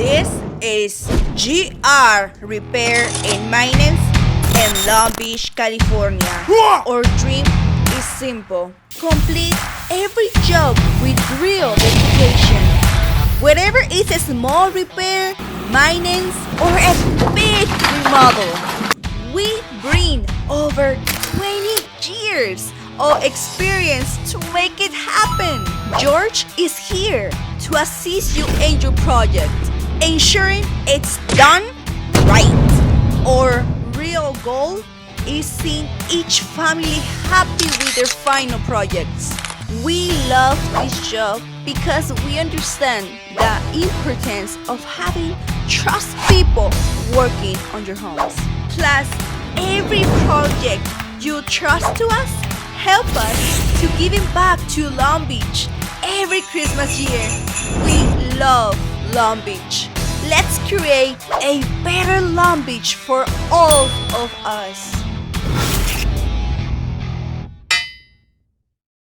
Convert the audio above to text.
This is GR Repair and Maintenance in Long Beach, California. Our dream is simple. Complete every job with real dedication. Whether it's a small repair, maintenance, or a big remodel, we bring over 20 years of experience to make it happen. George is here to assist you in your project, ensuring it's done right. Our real goal is seeing each family happy with their final projects. We love this job because we understand the importance of having trust people working on your homes. Plus, every project you trust to us help us to giving back to Long Beach every Christmas year. We love Long Beach. Let's create a better Long Beach for all of us.